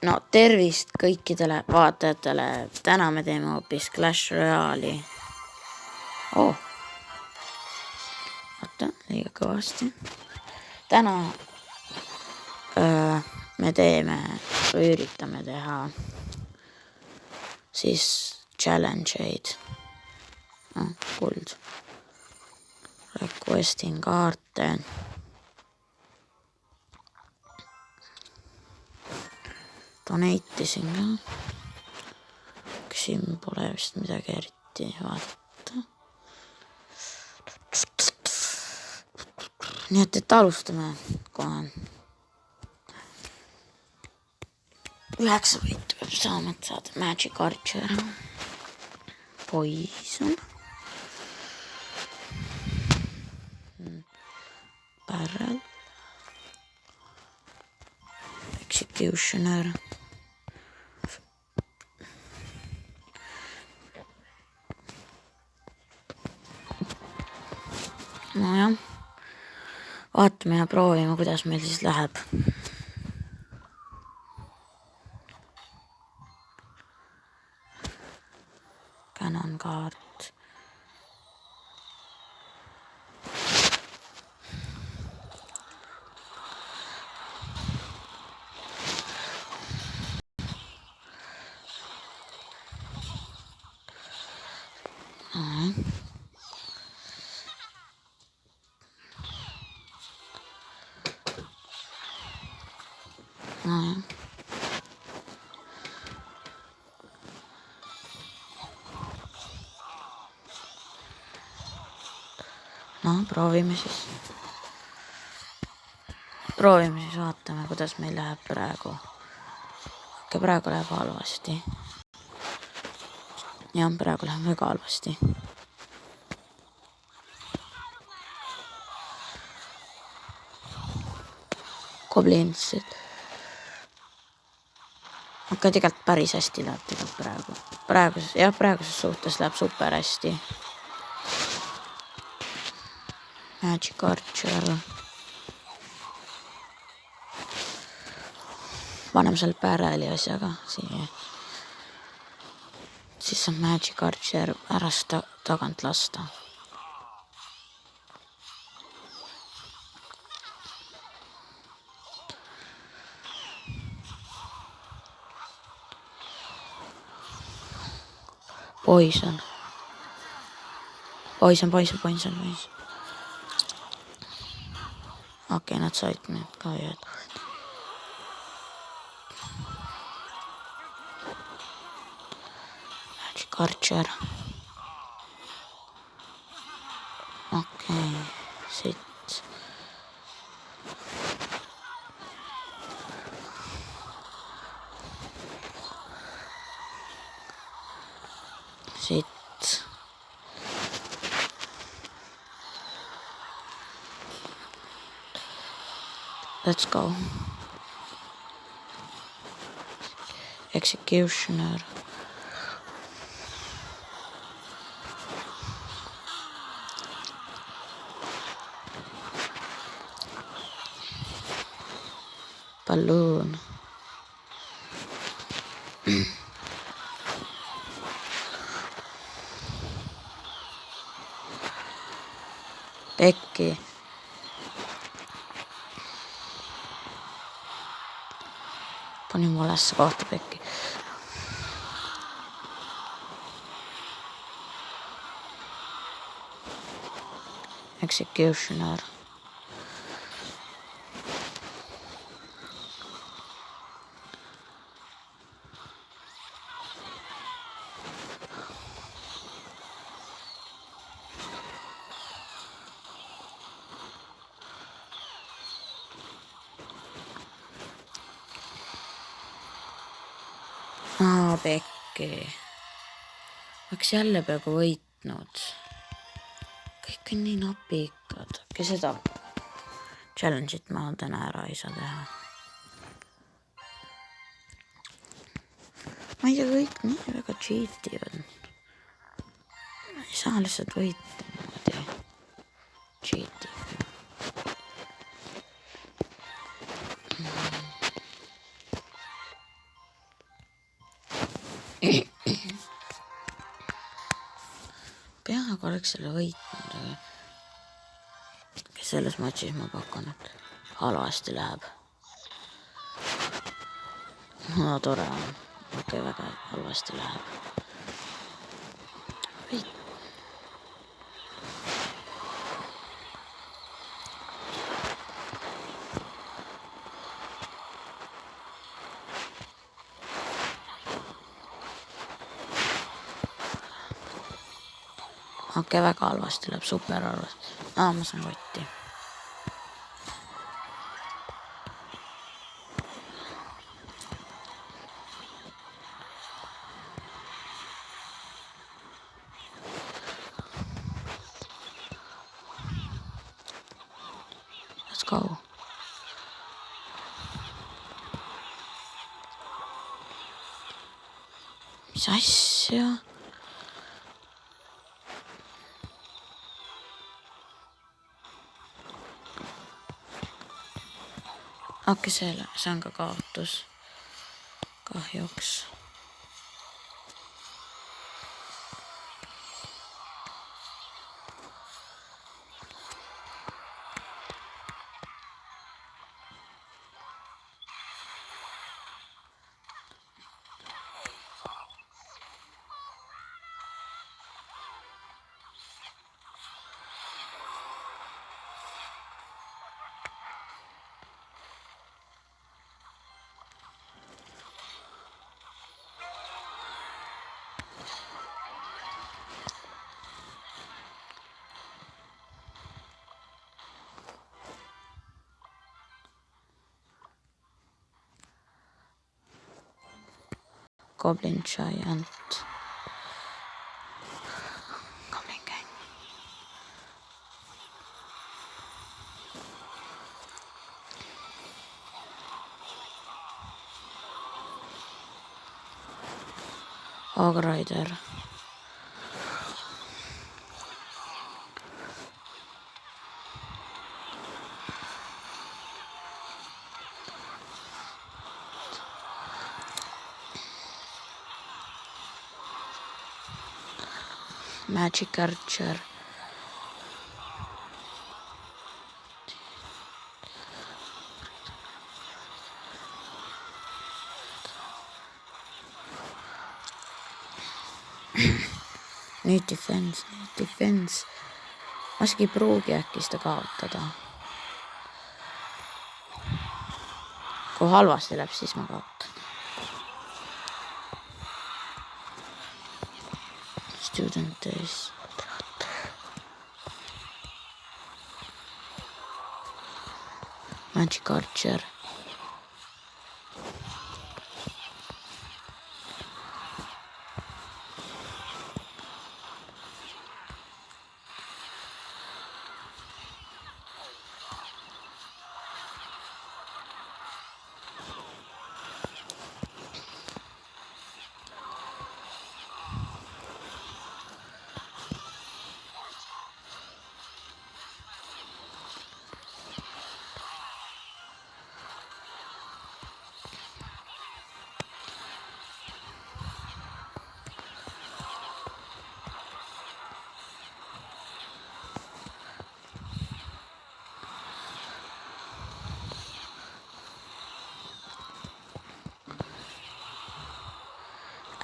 No tervist kõikidele vaatajatele, täna me teeme hoopis Clash Royale'i. Oota, liiga kõvasti. Täna me teeme või üritame teha siis challenge'id. Kuld. Requestin kaarte. Donatisin ka. Siin pole vist midagi eriti vaadata. Nii et alustame kohe. 9 võitu peab saama, et saada Magic Archer. Poison. Barrel. Executioner. Nojah, vaatame ja proovime, kuidas meil siis läheb. Canon kaart. No, proovime siis, vaatame, kuidas meil läheb praegu. Praegu läheb halvasti. Jah, praegu läheb väga halvasti. Goblinsid. Aga tegelikult päris hästi läheb tegelikult praegu. Praeguses suhtes läheb super hästi. Magic Archer. Paneme seal Barreli asjaga siia. Siis on Magic Archer ära tagant lasta. Poison. Okei, nad said need ka jääd. Magic Archer. Okei, siit. Siit. Let's go. Executioner. Balloon. Pekki. Panin valesse kohta Pekki. Executioner. Pekki. Oleks jälle peaaegu võitnud. Kõik on nii napikad. Äkki seda challenge'it ma täna ära ei saa teha. Ma ei tea, kõik nii väga cheativad. Ma ei saa lihtsalt võita niimoodi. Cheativad. peaaegu oleks selle võitnud, aga selles matšis ma pakun, et halvasti läheb. No tore on. Okei, väga halvasti läheb. Okei, väga halvasti läheb, super halvasti. Ma saan kotti. Let's go. Mis asja? Okei, see on ka kaotus. Kahjuks. Goblin Giant. Goblin Gang. Hog Rider. Magic Archer. Nüüd defense. Ma isegi ei pruugi äkki seda kaotada. Kui halvasti läheb, siis ma kaotan. Student Days. Magic Archer.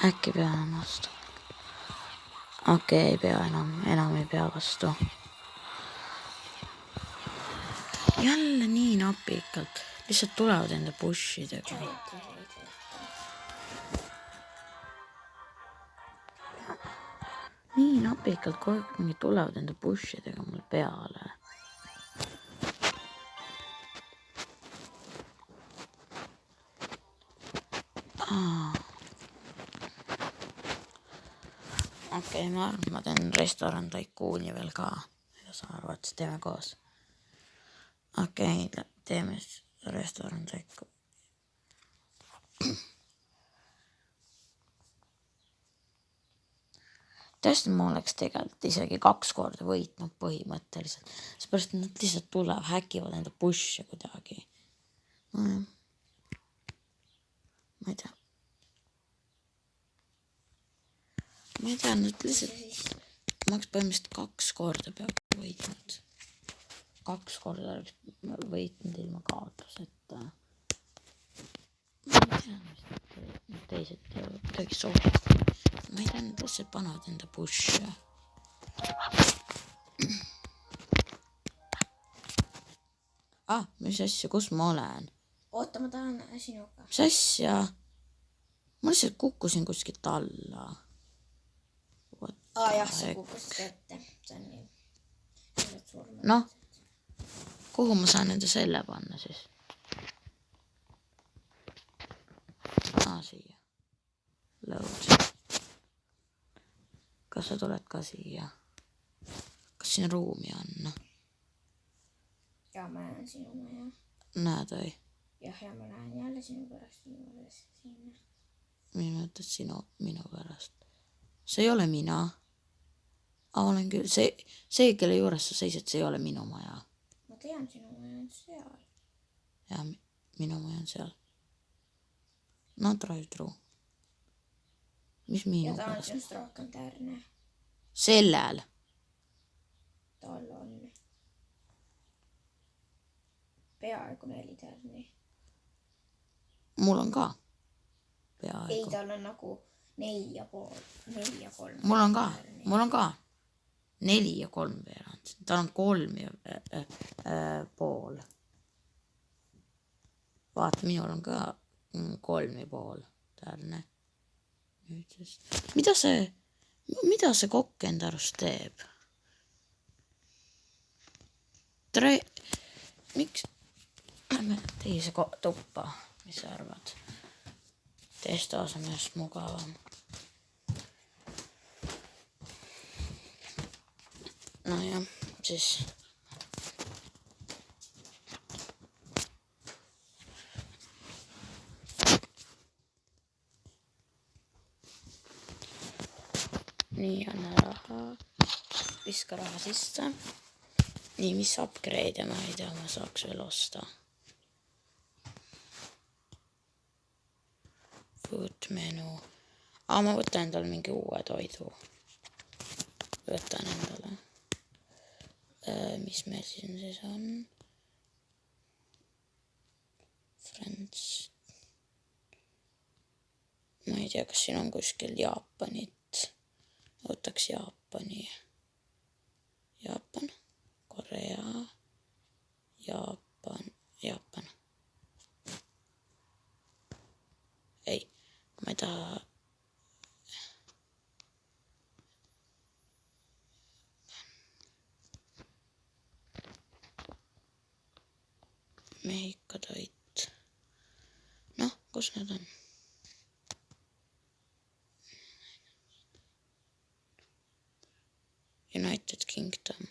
Äkki pean vastu. Okei, ei pea enam ei pea vastu. Jälle nii napikalt. Lihtsalt tulevad enda pushidega. Nii napikalt kogu aeg mingi tulevad enda pushidega mul peale. Okei, ma arvan, ma teen Restaurant Tycooni veel ka. Mida sa arvad, siis teeme koos. Okei, teeme Restaurant Tycoon. Tõesti, ma oleks tegelikult isegi 2 korda võitnud põhimõtteliselt. Seepärast nad lihtsalt tulevad, häkivad enda push'e kuidagi. Ma ei tea. ma ei tea, nüüd lihtsalt ma oleks põhimõtteliselt 2 korda peaaegu võitnud. 2 korda oleks võitnud ilma kaotuseta. Ma ei tea, mis teised kuidagi soovib. Ma ei tea, nad lihtsalt panevad enda push'e. Mis asja, kus ma olen? Oota, ma tahan sinuga. Mis asja? Ma lihtsalt kukkusin kuskilt alla. Jah, sa kukkusid ette. See on nii. Noh, kuhu ma saan enda selle panna siis? Siia. Load. Kas sa tuled ka siia? Kas siin ruumi on? Ja ma lähen sinu maja. Näed või? Jah, ja ma lähen jälle sinu pärast sinna. Minu mõttes minu pärast. See ei ole mina. Olen küll. See, kelle juures sa seisad, see ei ole minu maja. Ma tean, sinu maja on seal. Ja, minu maja on seal. No, drive through. Mis minu pärast? Ja ta on pärast? sinust rohkem tärne. Sellel. Tal on peaaegu 4 tärni. Mul on ka. Peaaegu. Ei, tal on nagu 4,5. 4 ja 3. Mul on ka 4 ja 3 veerand. Tal on 3 ja pool. Vaata, minul on ka 3 ja pool tärne. Mida see kokk enda arust teeb? Miks? Lähme teise tuppa. Mis sa arvad? Teiste asemest mugavam. Nojah, siis nii, anna raha, viska raha sisse. Nii, mis upgrade ma ei tea, ma saaks veel osta. Food menu. Ma võtan endale mingi uue toidu. Võtan endale. Mis meil siin siis on? Friends. Ma ei tea, kas siin on kuskil Jaapanit. Võtaks Jaapani. Jaapan. Korea. Jaapan. Ei, ma ei taha. Mehhiko toit. Noh, kus need on? United Kingdom.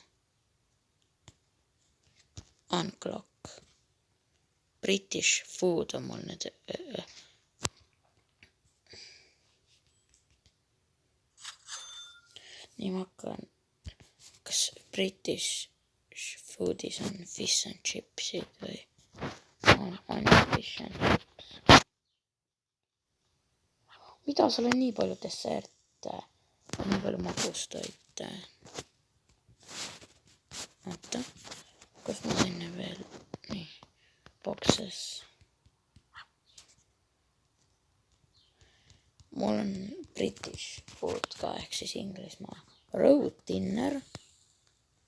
Unclock. British food on mul need. Nii ma hakkan. Kas British foodis on fish and chipsid või? On fish and chips. Mida sul on nii palju desserte? Nii palju magustoite. Oota. Kus ma sinna veel? Nii. Boxes. Mul on British food ka, ehk siis Inglismaa. Road dinner.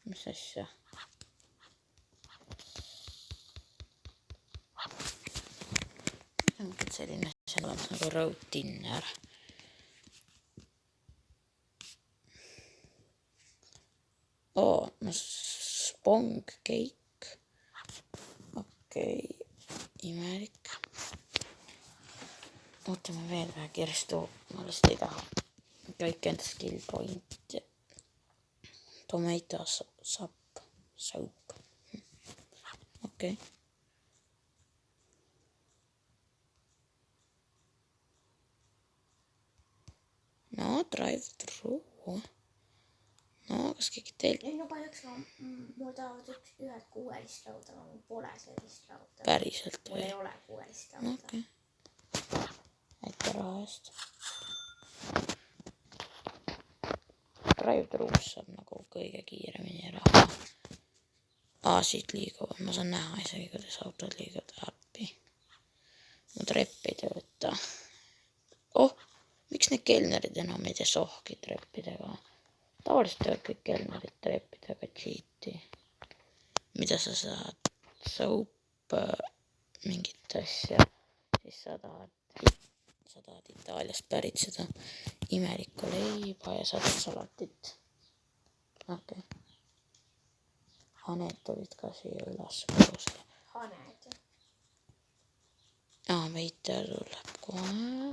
Mis asja? Mingid selline asja olemas nagu road dinner. No spong cake. Okei. Imelik. Ootame veel vähe kirstu. Ma lihtsalt ei taha kõik enda skill point. Tomato soup. Okei. No, drive through. No, kas keegi teil? Ei, no kahjuks mul tahavad ühed 6 lauda, aga mul pole sellist lauda. Päriselt või? Mul ei ole 6 lauda. Okei. Aitäh raha eest. drive-thru's saab nagu kõige kiiremini raha. Siit liiguvad, ma saan näha isegi, kuidas autod liiguvad appi. Mu trepp ei tööta. Miks need kelnerid enam ei tee sohki treppidega? Tavaliselt teevad kõik kelnerid treppidega cheat'i. Mida sa saad? Soap, mingit asja. Siis sa tahad Itaaliast pärit seda imelikku leiba ja saad salatit. Okei. Haned tulid ka siia üles korrusele. Haned. Veiter tuleb kohe.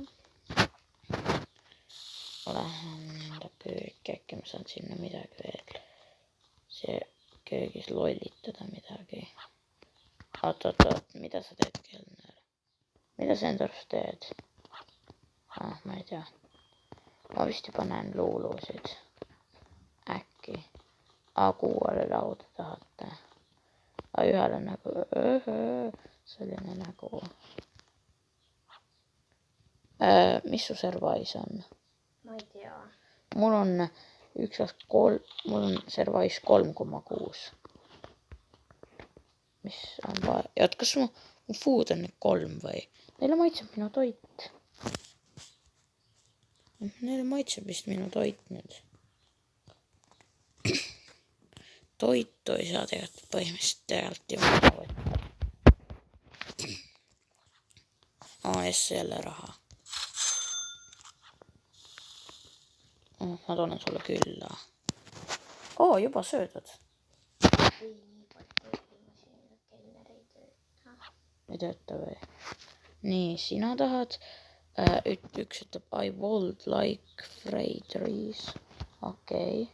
Lähen enda kööki, äkki ma saan sinna midagi veel. See köögis lollitada midagi. Oot, mida sa teed, kelner? Mida sa enda arust teed? Ma ei tea. Ma vist juba näen luulusid. Äkki. Kuuele lauda tahate. Ühele nagu selline nägu. Mis su servais on? Ma ei tea. Mul on mul on servais 3,6. Mis on vaja? Kas mu food on nüüd 3 või? Neile maitseb minu toit. Neile maitseb vist minu toit nüüd. Toitu ei saa põhimõtteliselt ju ära võtta. Jälle raha. Ma tulen sulle külla. Juba söödud. Ei, nii palju toidimasin, kelner ei tööta. Ei tööta või? Nii, sina tahad. Üks ütleb I would like fried rice. Okei.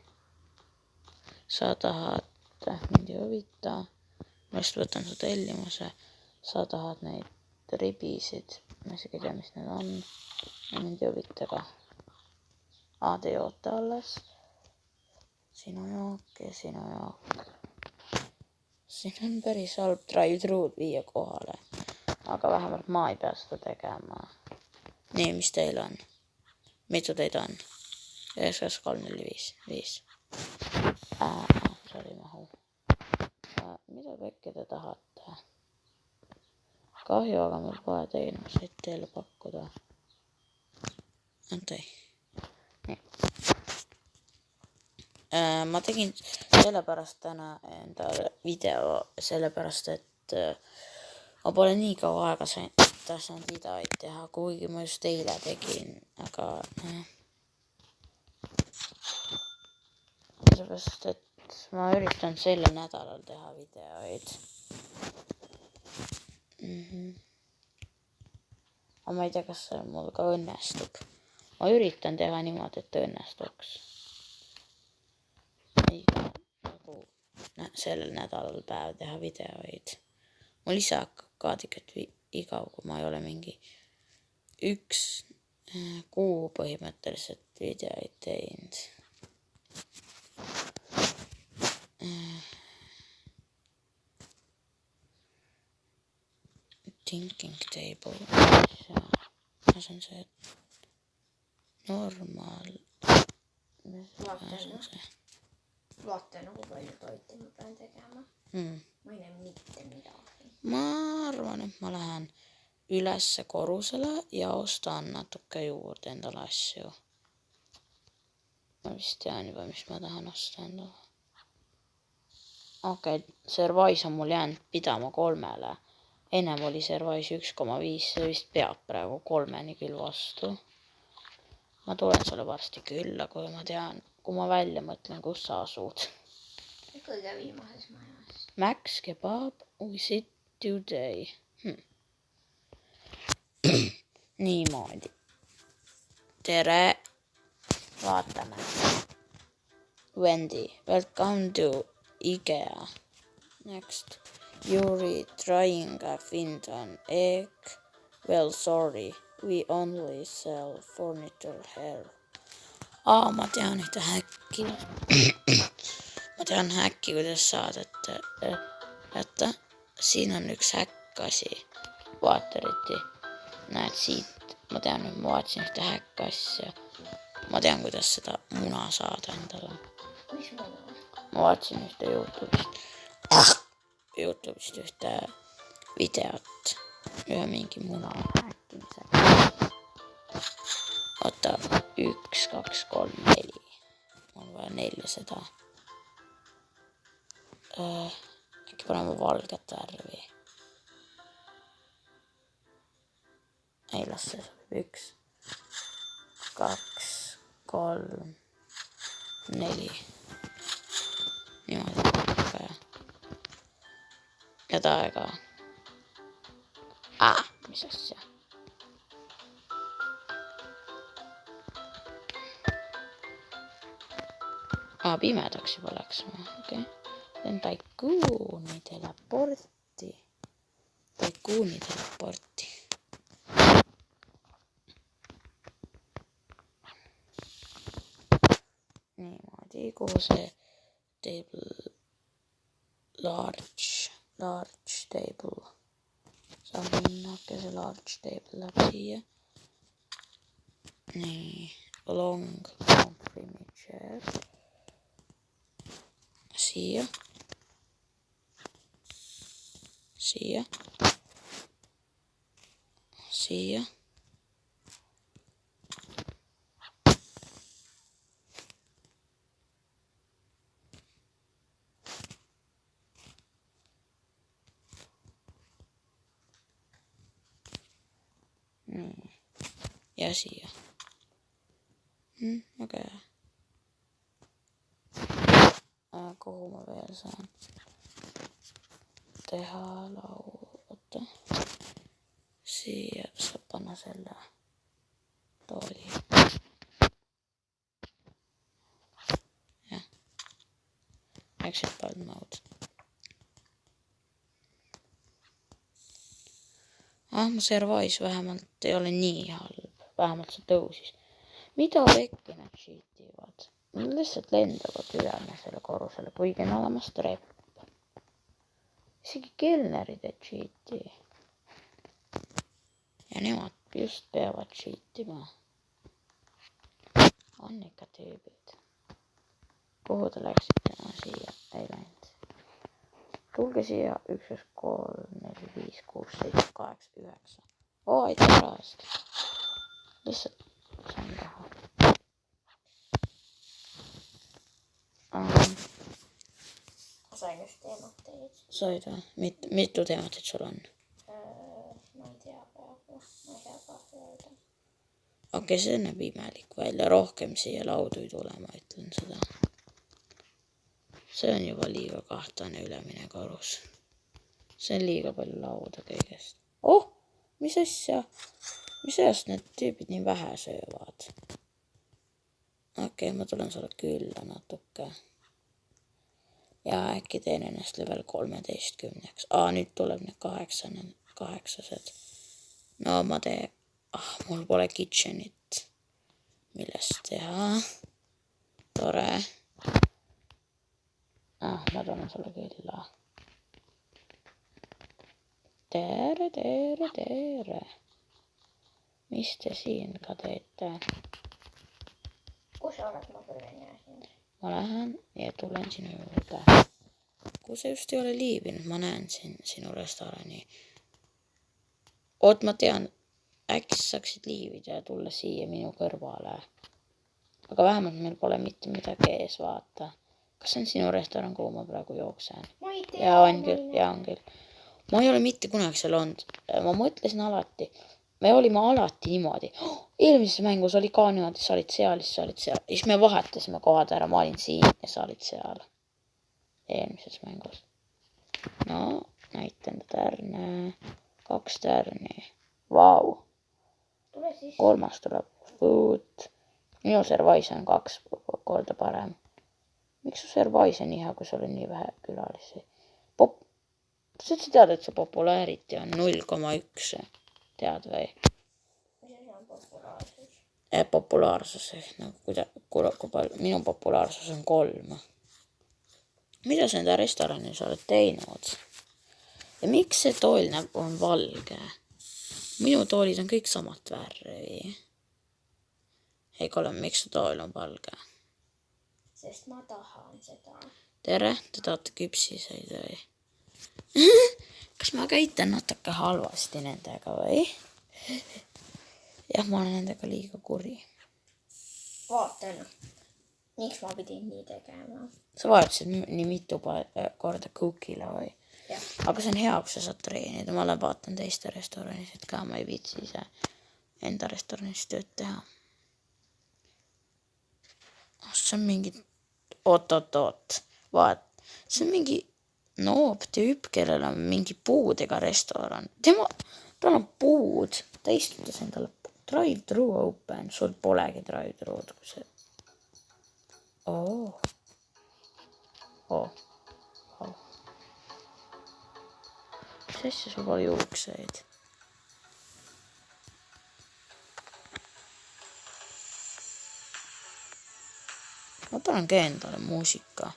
Sa tahad, mind ei huvita. Ma just võtan su tellimuse. Sa tahad neid ribisid. Ma isegi ei tea, mis need on. Mind ei huvita ka. Te joote alles. Sinu jook ja sinu jook. Siin on päris halb drive-thru'd viia kohale. Aga vähemalt ma ei pea seda tegema. Nii, mis teil on? Mitu teid on? 1, 2, 3, 4, 5. 5. See oli mahu. Mida kõike te tahate? Kahju, aga mul pole teenuseid teile pakkuda. Nii. Ma tegin sellepärast täna enda video, sellepärast et ma pole nii kaua aega saanud videoid teha, kuigi ma just eile tegin, aga sellepärast, et ma üritan sellel nädalal teha videoid. Aga ma ei tea, kas see mul ka õnnestub. Ma üritan teha niimoodi, et õnnestuks. Nagu sellel nädalal päev teha videoid. Mul ise hakkab ka tegelikult igav, kui ma ei ole mingi 1 kuu põhimõtteliselt videoid teinud. Thinking table. Ma saan see normaal. Vaata nagu palju toiti ma pean tegema. Ma ei näe mitte midagi. Ma arvan, et ma lähen ülesse korrusele ja ostan natuke juurde endale asju. Ma vist tean juba, mis ma tahan osta endale. Okei, servais on mul jäänud pidama 3-le. Ennem oli servais 1,5, see vist peab praegu 3-ni küll vastu. Ma tulen sulle varsti külla, kui ma tean, kui ma välja mõtlen, kus sa asud. Kõige viimases majas. Max Kebab, is it today? Niimoodi. Tere. Vaatame. Wendy, welcome to IKEA. Next. Yuri trying a Finton egg. Well, sorry. We only sell furniture here. Ma tean ühte häkki. Ma tean häkki, kuidas saada, et siin on üks häkkasi. Vaata eriti. Näed siit. Ma tean, et ma vaatasin ühte häkkasja. ma tean, kuidas seda muna saada endale. Mis muna? Ma vaatasin ühte YouTube'ist ühte videot ühe mingi muna rääkimisega. Oota, 1, 2, 3, 4. Mul on vaja 4 seda. Äkki paneme valget värvi. Ei, las see sobib. 1, 2, 3, 4. Niimoodi. Ja tae ka. Mis asja? Pimedaks juba läks. Okei. Teen Tycooni teleporti. Niimoodi, kuhu see table large table saab minna, see large table läheb siia. Nii, long comfy chair siia. Niin. Ja siia. Okei. Kuhu mä vielä saan tehdä lauta. Siia saa panna selle tooli. Ja. Exit button mode. Mu Service vähemalt ei ole nii halb. Vähemalt see tõusis. Mida äkki nad cheativad? Nad lihtsalt lendavad ülemesele korrusele, kuigi on olemas trepp. Isegi kelnerid ei cheati. Ja nemad just peavad cheatima. On ikka tüübid. Kuhu te läksite? Siia ei läinud. Tulge siia 1, 3, 4, 5, 6, 7, 8, 9. Aitäh rahast. Lihtsalt sain raha. Ma sain just teemateid. Said või? Mitu teemateid sul on? Ma ei tea praegu. Ma ei tea kahju öelda. Okei, see näeb imelik välja. Rohkem siia laudu ei tule, ma ütlen seda. See on juba liiga kahtlane ülemine korrus. See on liiga palju lauda kõigest. Mis asja? Mis ajast need tüübid nii vähe söövad? Okei, ma tulen sulle külla natuke. Ja äkki teen ennast level 13. Nüüd tuleb need 8. No ma teen... mul pole kitchenit. Millest teha? Tore. Ma tulen sulle külla. Tere. Mis te siin ka teete? Kus sa oled? Ma tulen ja siin. Ma lähen ja tulen sinu juurde. Kui sa just ei ole liibinud, ma näen sinu restorani. Ma tean, äkki sa saaksid liibida ja tulla siia minu kõrvale. Aga vähemalt meil pole mitte midagi ees, vaata. Kas see on sinu restoran, kuhu ma praegu jooksen? Ma ei tea. Ja on küll. Ma ei ole mitte kunagi seal olnud. Ma mõtlesin alati. Me olime alati niimoodi. Eelmises mängus oli ka niimoodi, sa olid seal. Siis me vahetasime kohad ära. Ma olin siin ja sa olid seal. Eelmises mängus. No, näitan tärne. 2 tärni. Vau. 3 tuleb food. Minu Service on 2 korda parem. Miks su Service on nii hea, kui sul on nii vähe külalisi? Sa tead, et see populaariti on 0,1. Tead või? Mis on populaarsus? Populaarsus ehk minu populaarsus on 3. Mida sa enda restoranis oled teinud? Ja miks see tool on valge? Minu toolid on kõik samat värvi. Hei Colin, miks su tool on valge? Sest ma tahan seda. Tere, te tahate küpsiseid või? Kas ma käitan natuke halvasti nendega või? Jah, ma olen nendega liiga kuri. Vaatan. Miks ma pidin nii tegema? Sa vajutasid nii mitu korda cookile või? Jah. Aga see on hea, kui sa saad treenida. Ma olen vaatan teiste restoranisid ka. Ma ei viitsi ise enda restoranis tööd teha. See on mingi... Oot. Vaat. See on mingi noob tüüp, kellel on mingi puudega restoran. Tal on puud. Ta istutas endale drive-thru open. Sul polegi drive-thru'd, kui see... Oh. Mis asja sul pole juukseid? Ma panen ka endale muusika.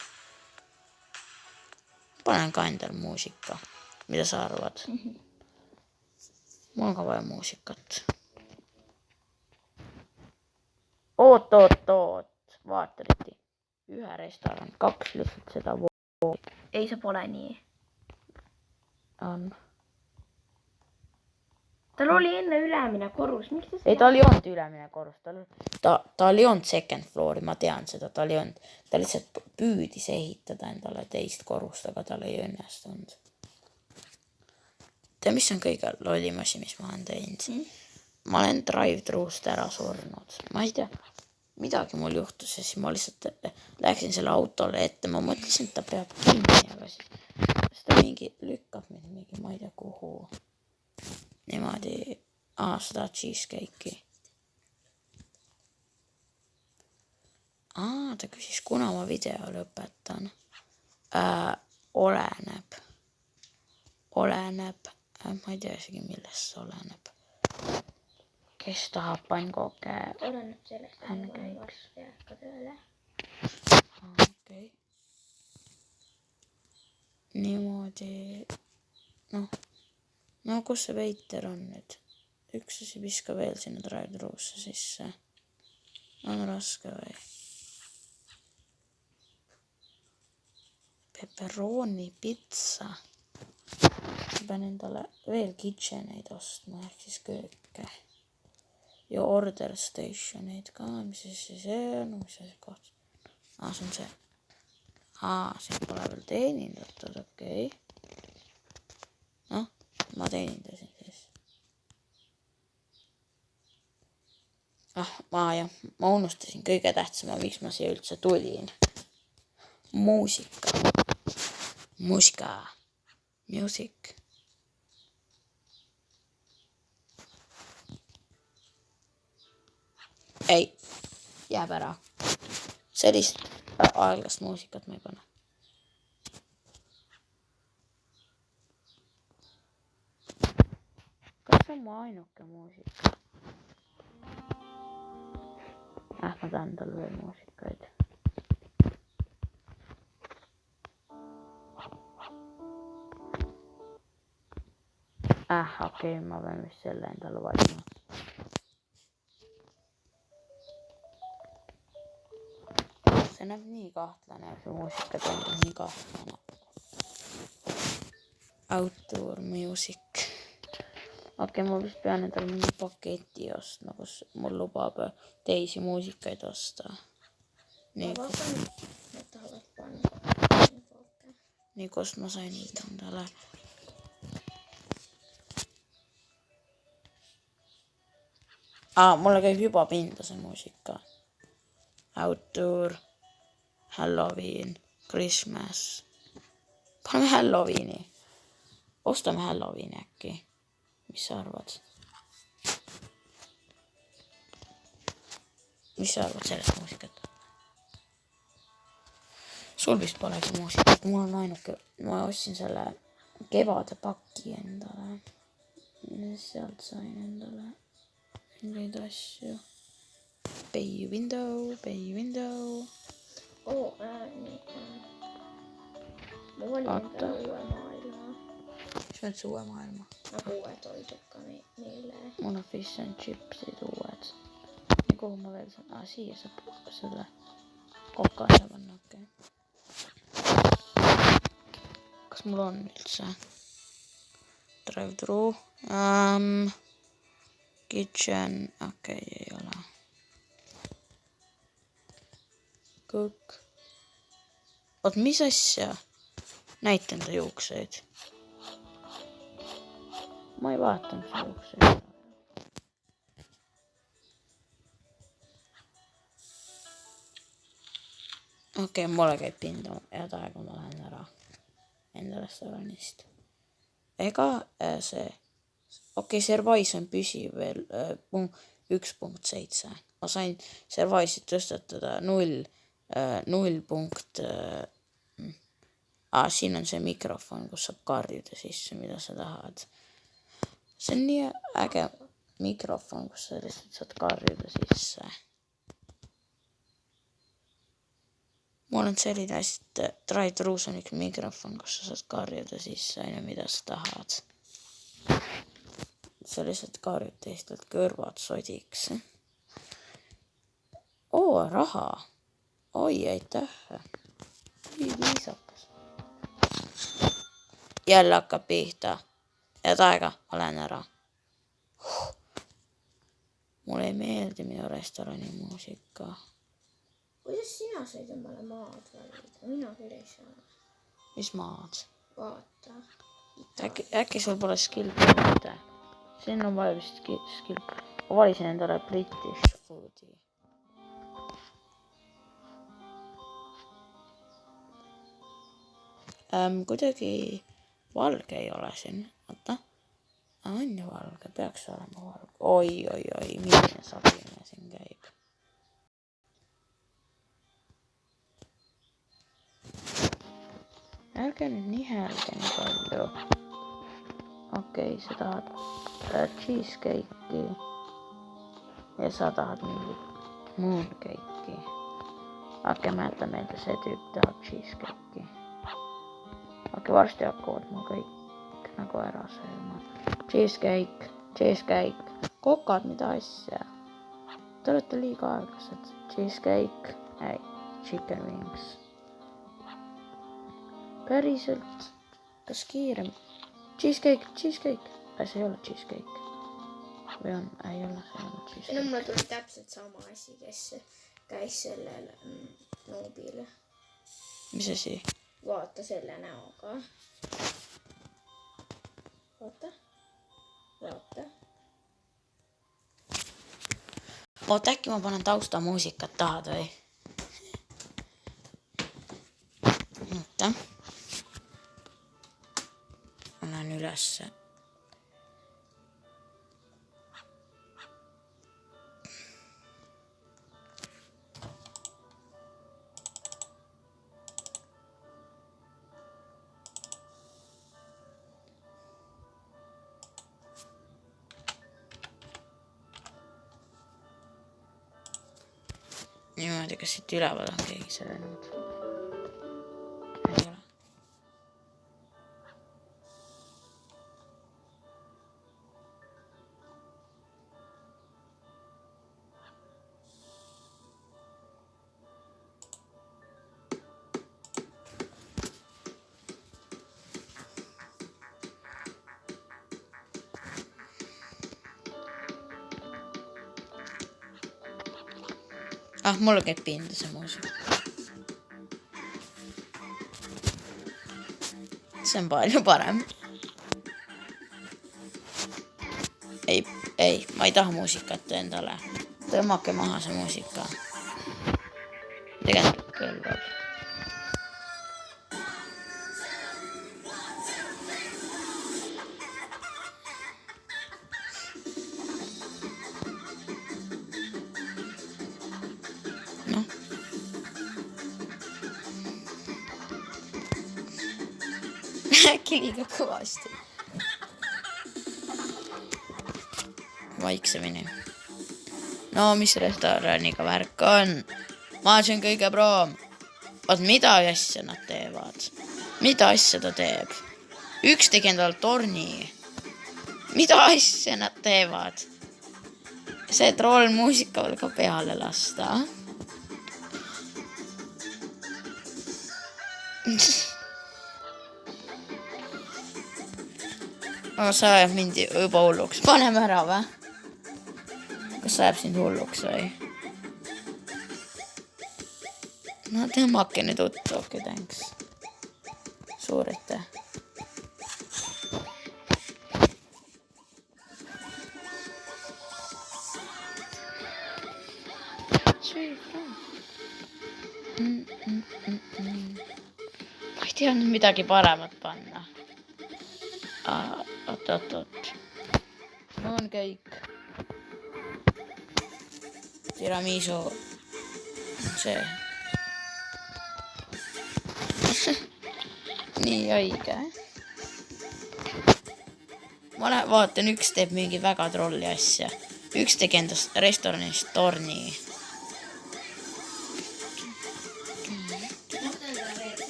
Mida sa arvad? Mul on ka vaja muusikat. Oot. Vaata Riti. 1 restoran, 2 lihtsalt seda Ei, see pole nii. on. Tal oli enne ülemine korrus. Miks ta seda? Ei, tal ei olnud ülemine korrus. Tal ei olnud second floori, ma tean seda. Ta lihtsalt püüdis ehitada endale teist korrust, aga tal ei õnnestunud. Tea, mis on kõige lollim asi, mis ma olen teinud? Ma olen drive-thru'st ära surnud. Ma ei tea, midagi mul juhtus ja siis ma lihtsalt läksin selle autole ette. Ma mõtlesin, et ta peab kinni, aga siis ta lükkab mind mingi, ma ei tea kuhu. Niimoodi, seda cheesecake'i. Ta küsis, kuna ma video lõpetan. Oleneb. Ma ei tea isegi, millest see oleneb. Kes tahab pannkooke? Oleneb sellest, et ma olen vastu jääka tööle. Okei. Niimoodi. No, kus see veiter on nüüd? Üks asi viska veel sinna drive-thru'sse sisse. On raske või? Pepperoni pizza. Ma pean endale veel kitcheneid ostma, ehk siis kööke. Ja order stationeid ka, mis see on, mis see koht? See on see. Siin pole veel teenindatud, okei. Ma teenindasin siis. Ma unustasin kõige tähtsama, miks ma siia üldse tulin. Muusika. Music. Ei, jääb ära. Sellist aeglast muusikat ma ei pane. Kas see on mu ainuke muusika? Ma tahan tal veel muusikaid. Okei, ma pean vist selle endale valima. See näeb nii kahtlane, see muusika tundub nii kahtlane. Outdoor music. Okei, ma vist pean endale mingi paketi ostma, kus mul lubab teisi muusikaid osta. Nii, kus ma sain endale. Mulle käib juba pinda see muusika. Outdoor, Halloween, Christmas. Paneme Halloweeni. Ostame Halloweeni äkki. Mis sa arvad? Mis sa arvad sellest muusikat? Sul vist polegi muusikat. Mul on ainuke. Ma ostsin selle kevade paki endale. Sealt sain endale mingeid asju. Pay window. Ma valin endale uue maailma. Mis on see uue maailma? Nagu uued toidud ka meile. Mul on fish and chipsid uued. kuhu ma veel saan? Siia saab selle koka enda panna, okei. Kas mul on üldse? Drive-thru. Kitchen. Okei, ei ole. Cook. Oot, mis asja? Näita enda juukseid. Ma ei vaatanud su juukseid. Okei, mulle käib pindu. Head aega ma lähen ära enda restoranist. Ega see... Okei, Service on püsiv veel 1.7. Ma sain Service'i tõstatada 0. Siin on see mikrofon, kus saab karjuda sisse, mida sa tahad. See on nii äge mikrofon, kus sa lihtsalt saad karjuda sisse. Mul on selline asi, et drive-thrus on üks mikrofon, kus sa saad karjuda sisse, mida sa tahad. Sa lihtsalt karjud teistelt kõrvad sodiks. Raha. Oi, aitäh. Viisakas. Jälle hakkab pihta. Head aega, ma lähen ära. Mulle ei meeldi minu restorani muusika. Kuidas sina said omale maad valida? Mina küll ei saa. Mis maad? Vaata. Äkki sul pole skill pointe? Siin on vaja vist skill. Ma valisin endale British foodi. Kuidagi valge ei ole siin. Oota. On ju valge, peaks olema valge. Oi, milline sabine siin käib. Ärge nüüd nihelge nii palju. Okei, sa tahad cheesecake'i ja sa tahad mingit mooncake'i. Okei, ma jätan meelde, see tüüp tahab cheesecake'i. Okei, varsti hakkavad mul kõik nagu ära sööma. Cheesecake. Kokad, mida asja? Te olete liiga aeglased. Cheesecake. Ei, chicken wings. Päriselt. Kas kiirem? Cheesecake. See ei ole cheesecake. Või on? Ei ole, see ei ole cheesecake. No mulle tuli täpselt sama asi, kes käis sellel noobil. Mis asi? Vaata selle näoga. Vaata. Oot, äkki ma panen taustamuusikat tahad või? Oota. Ma lähen ülesse. Niimoodi, kas siit üleval on keegi söönud? Ei ole. Mulle käib pinda see muusika. See on palju parem. Ei, ma ei taha muusikat endale. Tõmmake maha see muusika. Tegelikult kõlbab. Äkki liiga kõvasti. Vaiksemini. No, mis restoraniga värk on? Ma olen kõige proom. Oot, mida asja nad teevad? Mida asja ta teeb? Üks tegi endale torni. Mida asja nad teevad? see trollmuusika veel ka peale lasta. See ajab mind juba hulluks. Paneme ära või? Kas see ajab sind hulluks või? No tõmmake nüüd uttu, okei, thanks. Suur aitäh. Ma ei tea nüüd midagi paremat panna. Oot. Mooncake. Tiramisu. See. Nii õige. Ma vaatan, üks teeb mingi väga trolli asja. Üks tegi endast restoranist torni.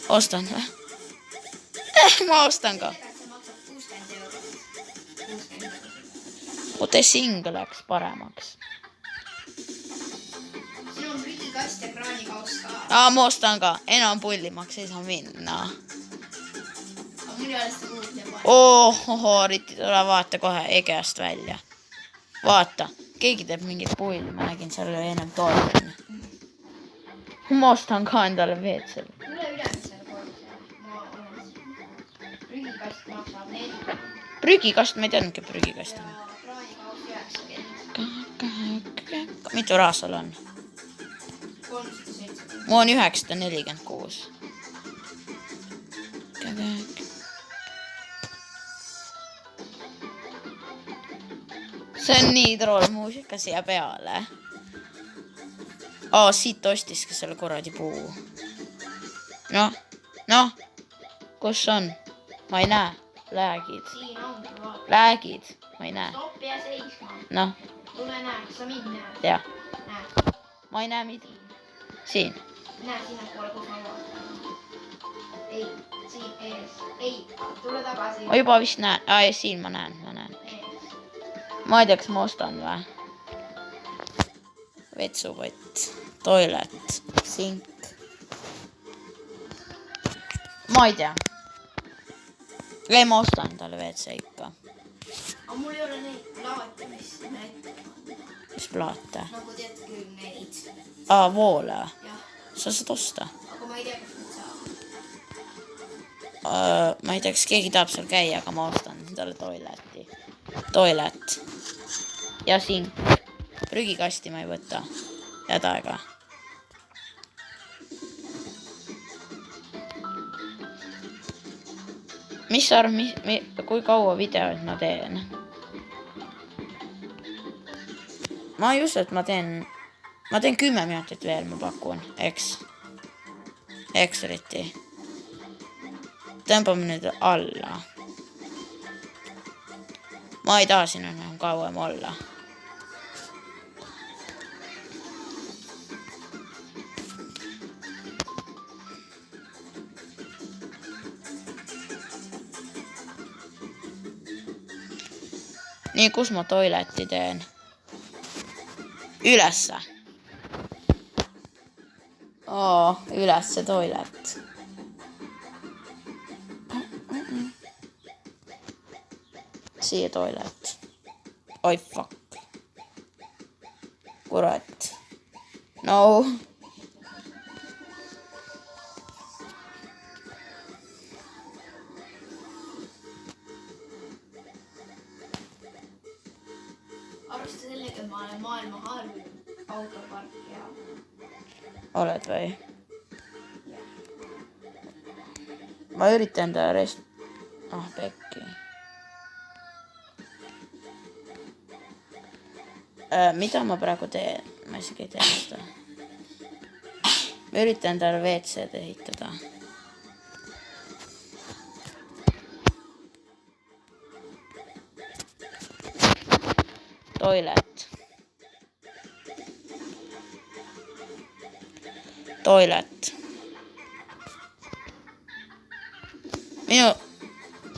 Ostan või? Ma ostan ka. Oota, single läks paremaks. Siin on prügikast ja kraanikaus ka. Ma ostan ka. Enam pullimaks ei saa minna. Aga mul ei ole seda kuulda ja Ohoho, Riti, tule vaata kohe egeast välja. Vaata, keegi teeb mingit pulli. Ma nägin, seal oli ennem torn. Ma ostan ka endale veetsel. Mule ülemisele korrusele. Ma olen siin. Prügikast maksab 4. Prügikast, ma ei teadnudki prügikast. Ja kraanikaus 90. Mitu raha sul on? 370. Mul on 946. See on nii troll muusika siia peale. Siit ostiski selle kuradi puu. Noh, kus on? Ma ei näe. Läägid. Siin ongi, vaata. Läägid. Ma ei näe. Stopp ja seisma. Noh, Tule näe, kas sa mind näed? jah. Näed. Ma ei näe midagi. Siin. Näe sinnapoole, kus ma vaatan. Ei, siin ees. Ei, tule tagasi. Ma juba vist näen. Siin ma näen. Ees. Ma ei tea, kas ma ostan või? Vetsupott. Toilet. Sink. Ma ei tea. Ei, ma ostan endale WC ikka. Aga mul ei ole neid plaate, mis näitavad. Mis plaate? Nagu tead küll neid. Voole. Jah. Sa saad osta. Aga ma ei tea, kas need saavad. Ma ei tea, kas keegi tahab seal käia, aga ma ostan endale toileti. Toilet. Ja sink. Prügikasti ma ei võta. Jääd aega. Mis sa arvad, kui kaua videoid ma teen? Ma ei usu, et ma teen 10 minutit veel, ma pakun, eks Riti. Tõmbame nüüd alla. Ma ei taha siin enam kauem olla. Nii, kus ma toileti teen? Ülesse. Ülesse toilet. Siia toilet. Oi fuck. Kurat. No. Arvesta sellega, et ma olen maailma halvim autopark ja... Oled või? Ma üritan ta pekki. Mida ma praegu teen? Ma isegi ei tea seda. Ma üritan talle WC-d ehitada. Toilet.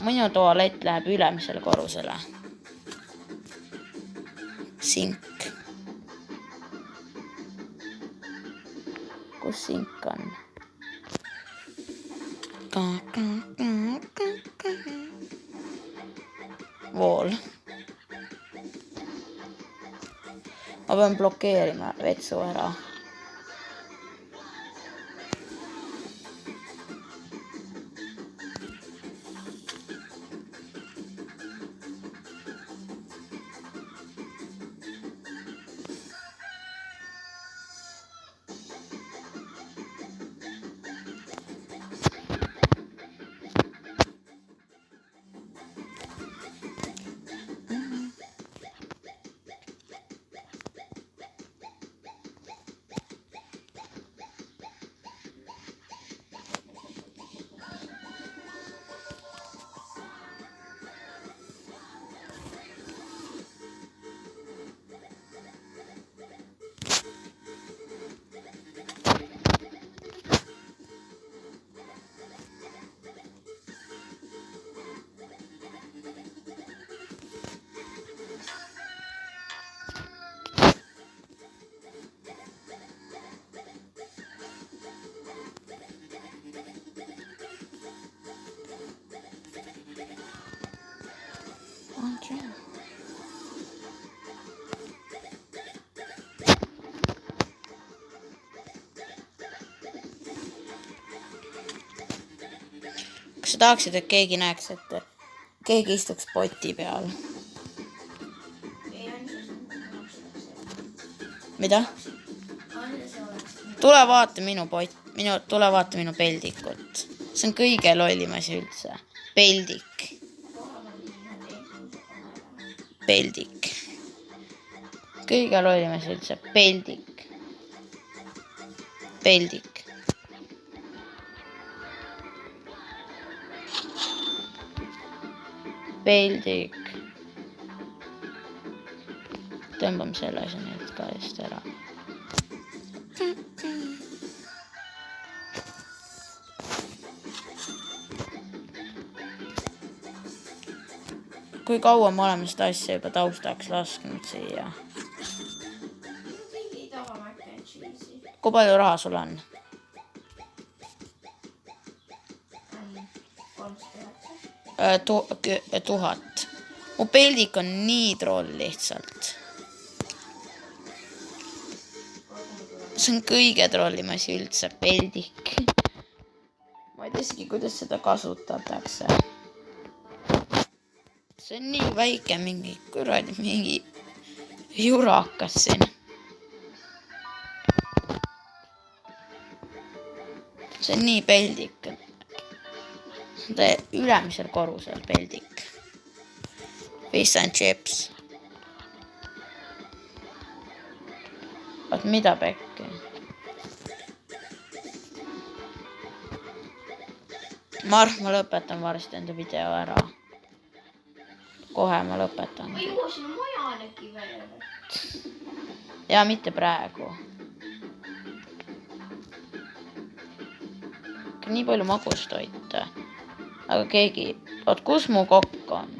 Minu tualett läheb ülemisele korrusele. sink. Kus sink on? Vool. Ma pean blokeerima vetsu ära. Kas sa tahaksid, et keegi näeks, et keegi istuks poti peal? Mida? Tule vaata tule vaata minu peldikut. See on kõige lollim asi üldse. Peldik. Peldik. Kõige lollim asi üldse. Peldik. Peldik. Peldik. Tõmbame selle asja nüüd ka just ära. Kui kaua me oleme seda asja juba taustaks lasknud siia? Kui palju raha sul on? 1000. Mu peldik on nii troll lihtsalt. See on kõige trollim asi üldse, peldik. Ma ei tea isegi, kuidas seda kasutatakse. See on nii väike mingi jurakas siin. See on nii peldik. Ülemisel korrusel peldik. Fish and chips. Oot, mida pekki? Ma arvan, ma lõpetan varsti enda video ära. Kohe ma lõpetan. Ma juua sinu majanegi veel. Ja mitte praegu. Nii palju magustoite. Aga keegi... Oot, kus mu kokk on?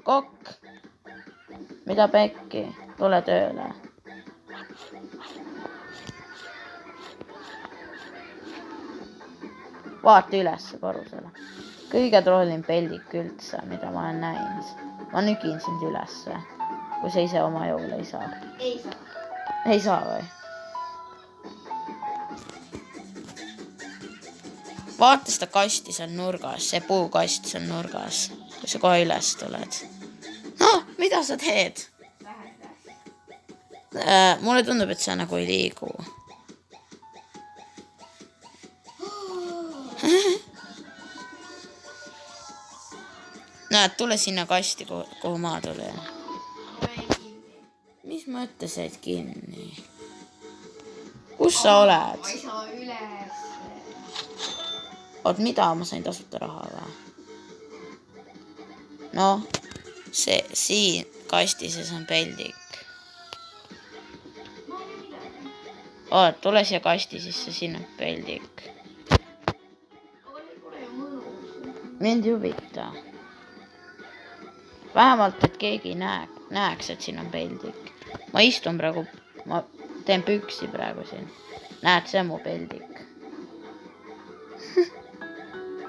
Kokk! Mida pekki? Tule tööle. Vaata ülesse korrusele. Kõige trollim peldik üldse, mida ma olen näinud. Ma nügin sind ülesse, kui sa ise oma jõule ei saa. Ei saa. Ei saa või? Vaata seda kasti seal nurgas, see puukast seal nurgas, kui sa kohe üles tuled. No, mida sa teed? Mulle tundub, et sa nagu ei liigu. Näed, tule sinna kasti, kuhu ma tulin. Mis mõttes jäid kinni? Kus sa oled? Ma ei saa üles. Oot, mida? Ma sain tasuta raha või? No, see siin kasti sees on peldik. Oot, tule siia kasti sisse, siin on peldik. Aga nüüd pole ju mõõt. mind ei huvita. Vähemalt, et keegi näeks, et siin on peldik. Ma istun praegu, ma teen püksi praegu siin. Näed, see on mu peldik.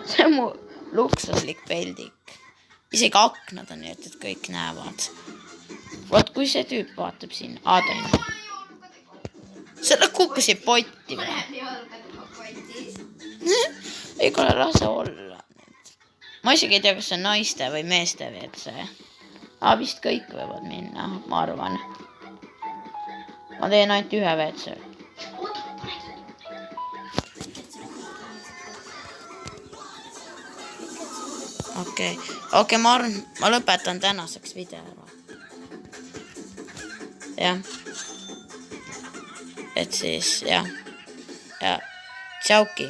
See on mu luksuslik peldik. Isegi aknad on nii, et kõik näevad. Vaat kui see tüüp vaatab siin. Aadain. Selle kukkusid potti või? Ei kuule, lase olla. Ma isegi ei tea, kas see on naiste või meeste WC. Vist kõik võivad minna, ma arvan. Ma teen ainult ühe WC. Okei, ma arvan, ma lõpetan tänaseks video ära. Jah. Et siis, jah. Ja, tšauki.